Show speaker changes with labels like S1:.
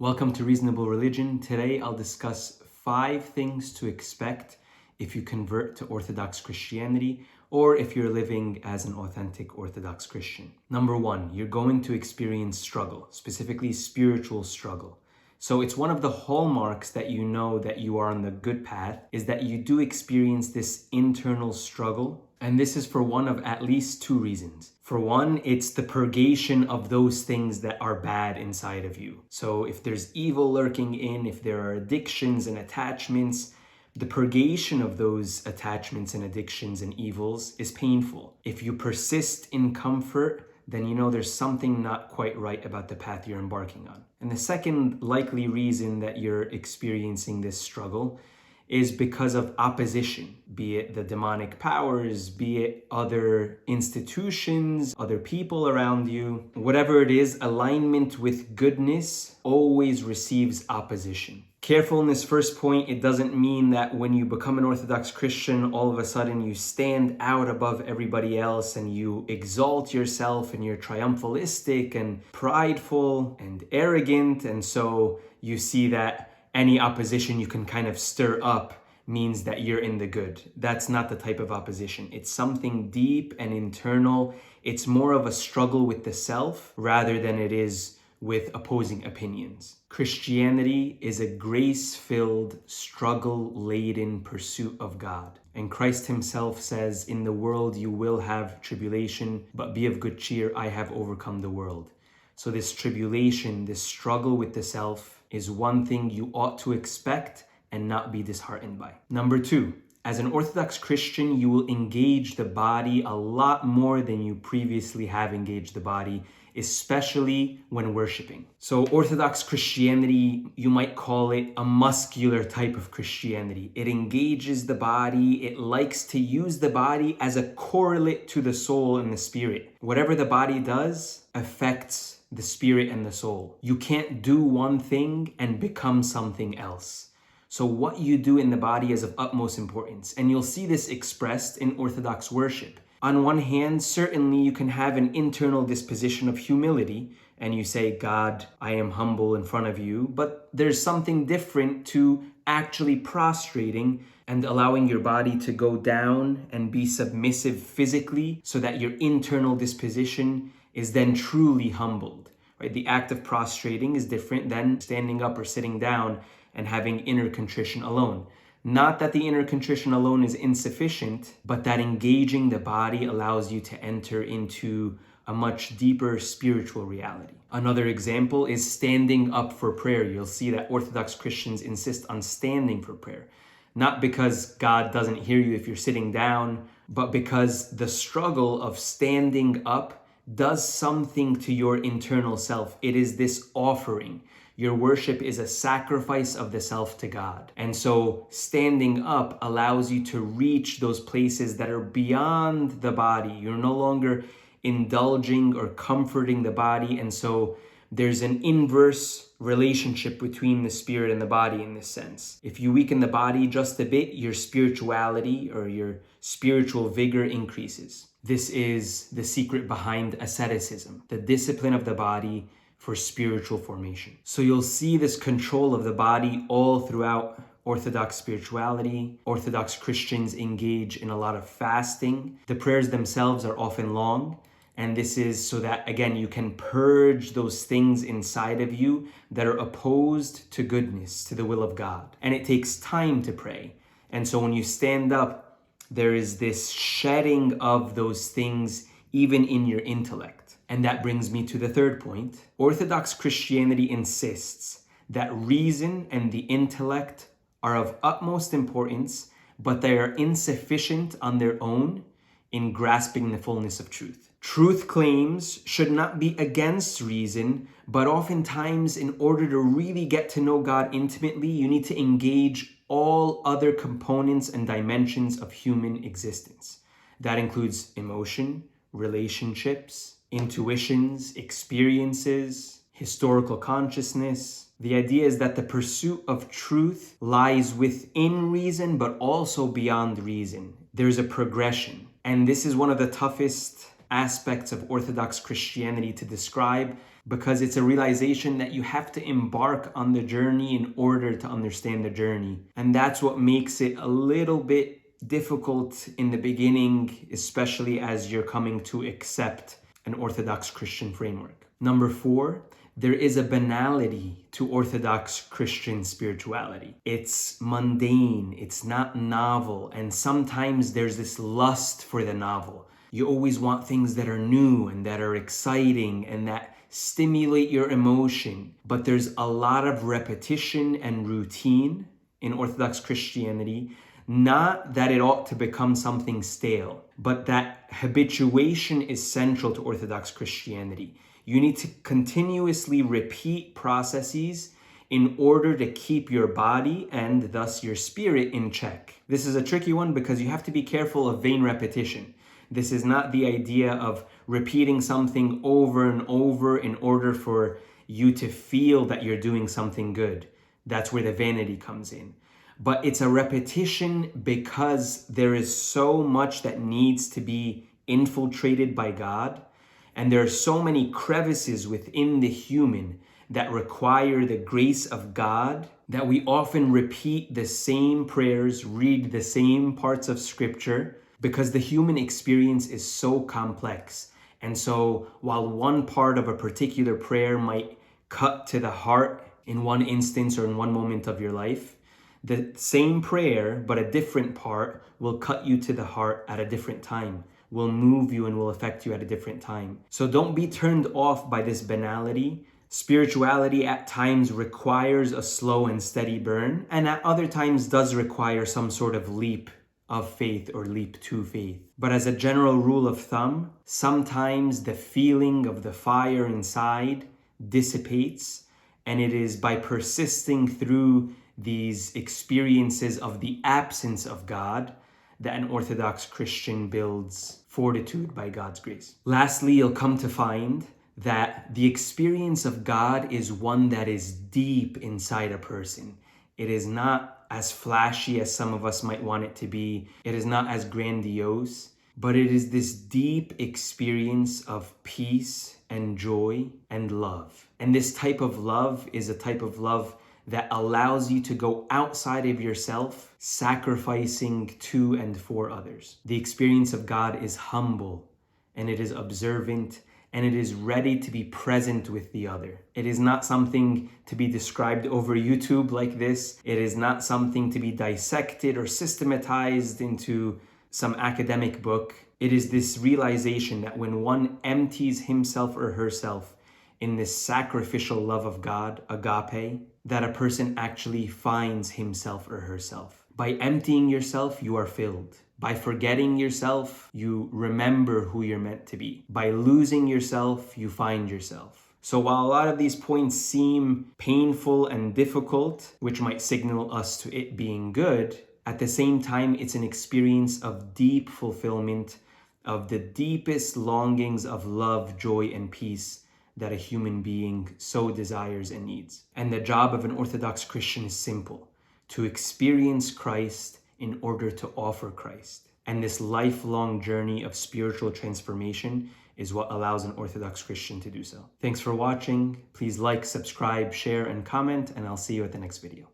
S1: Welcome to Reasonable Religion. Today I'll discuss 5 things to expect if you convert to Orthodox Christianity or if you're living as an authentic Orthodox Christian. Number 1, you're going to experience struggle, specifically spiritual struggle. So it's one of the hallmarks that you know that you are on the good path is that you do experience this internal struggle. And this is for one of at least 2 reasons. For one, it's the purgation of those things that are bad inside of you. So if there's evil lurking in, if there are addictions and attachments, the purgation of those attachments and addictions and evils is painful. If you persist in comfort, then you know there's something not quite right about the path you're embarking on. And the second likely reason that you're experiencing this struggle is because of opposition, be it the demonic powers, be it other institutions, other people around you. Whatever it is, alignment with goodness always receives opposition. Careful in this first point, it doesn't mean that when you become an Orthodox Christian, all of a sudden you stand out above everybody else and you exalt yourself and you're triumphalistic and prideful and arrogant. And so you see that any opposition you can kind of stir up means that you're in the good. That's not the type of opposition. It's something deep and internal. It's more of a struggle with the self rather than it is with opposing opinions. Christianity is a grace-filled, struggle-laden pursuit of God. And Christ himself says, "In the world you will have tribulation, but be of good cheer, I have overcome the world." So this tribulation, this struggle with the self, is one thing you ought to expect and not be disheartened by. Number 2, as an Orthodox Christian, you will engage the body a lot more than you previously have engaged the body, especially when worshiping. So Orthodox Christianity, you might call it a muscular type of Christianity. It engages the body. It likes to use the body as a correlate to the soul and the spirit. Whatever the body does affects the spirit and the soul. You can't do one thing and become something else. So what you do in the body is of utmost importance. And you'll see this expressed in Orthodox worship. On one hand, certainly you can have an internal disposition of humility and you say, "God, I am humble in front of you." But there's something different to actually prostrating and allowing your body to go down and be submissive physically so that your internal disposition is then truly humbled, right? The act of prostrating is different than standing up or sitting down and having inner contrition alone. Not that the inner contrition alone is insufficient, but that engaging the body allows you to enter into a much deeper spiritual reality. Another example is standing up for prayer. You'll see that Orthodox Christians insist on standing for prayer. Not because God doesn't hear you if you're sitting down, but because the struggle of standing up does something to your internal self. It is this offering. Your worship is a sacrifice of the self to God. And so standing up allows you to reach those places that are beyond the body. You're no longer indulging or comforting the body. And so there's an inverse relationship between the spirit and the body in this sense. If you weaken the body just a bit, your spirituality or your spiritual vigor increases. This is the secret behind asceticism, the discipline of the body for spiritual formation. So you'll see this control of the body all throughout Orthodox spirituality. Orthodox Christians engage in a lot of fasting. The prayers themselves are often long. And this is so that, again, you can purge those things inside of you that are opposed to goodness, to the will of God. And it takes time to pray. And so when you stand up, there is this shedding of those things even in your intellect. And that brings me to the third point. Orthodox Christianity insists that reason and the intellect are of utmost importance, but they are insufficient on their own in grasping the fullness of truth. Truth claims should not be against reason, but oftentimes in order to really get to know God intimately, you need to engage all other components and dimensions of human existence. That includes emotion, relationships, intuitions, experiences, historical consciousness. The idea is that the pursuit of truth lies within reason, but also beyond reason. There's a progression. And this is one of the toughest aspects of Orthodox Christianity to describe, because it's a realization that you have to embark on the journey in order to understand the journey. And that's what makes it a little bit difficult in the beginning, especially as you're coming to accept an Orthodox Christian framework. Number 4, there is a banality to Orthodox Christian spirituality. It's mundane, it's not novel, and sometimes there's this lust for the novel. You always want things that are new and that are exciting and that stimulate your emotion. But there's a lot of repetition and routine in Orthodox Christianity. Not that it ought to become something stale, but that habituation is central to Orthodox Christianity. You need to continuously repeat processes in order to keep your body and thus your spirit in check. This is a tricky one because you have to be careful of vain repetition. This is not the idea of repeating something over and over in order for you to feel that you're doing something good. That's where the vanity comes in. But it's a repetition because there is so much that needs to be infiltrated by God. And there are so many crevices within the human that require the grace of God that we often repeat the same prayers, read the same parts of scripture, because the human experience is so complex. And so while one part of a particular prayer might cut to the heart in one instance or in one moment of your life, the same prayer, but a different part, will cut you to the heart at a different time, will move you and will affect you at a different time. So don't be turned off by this banality. Spirituality at times requires a slow and steady burn, and at other times does require some sort of leap of faith or leap to faith. But as a general rule of thumb, sometimes the feeling of the fire inside dissipates, and it is by persisting through these experiences of the absence of God that an Orthodox Christian builds fortitude by God's grace. Lastly, you'll come to find that the experience of God is one that is deep inside a person. It is not as flashy as some of us might want it to be. It is not as grandiose, but it is this deep experience of peace and joy and love. And this type of love is a type of love that allows you to go outside of yourself, sacrificing to and for others. The experience of God is humble, and it is observant, and it is ready to be present with the other. It is not something to be described over YouTube like this. It is not something to be dissected or systematized into some academic book. It is this realization that when one empties himself or herself in this sacrificial love of God, agape, that a person actually finds himself or herself. By emptying yourself, you are filled. By forgetting yourself, you remember who you're meant to be. By losing yourself, you find yourself. So while a lot of these points seem painful and difficult, which might signal us to it being good, at the same time, it's an experience of deep fulfillment, of the deepest longings of love, joy, and peace that a human being so desires and needs. And the job of an Orthodox Christian is simple: to experience Christ in order to offer Christ. And this lifelong journey of spiritual transformation is what allows an Orthodox Christian to do so. Thanks for watching. Please like, subscribe, share, and comment, and I'll see you at the next video.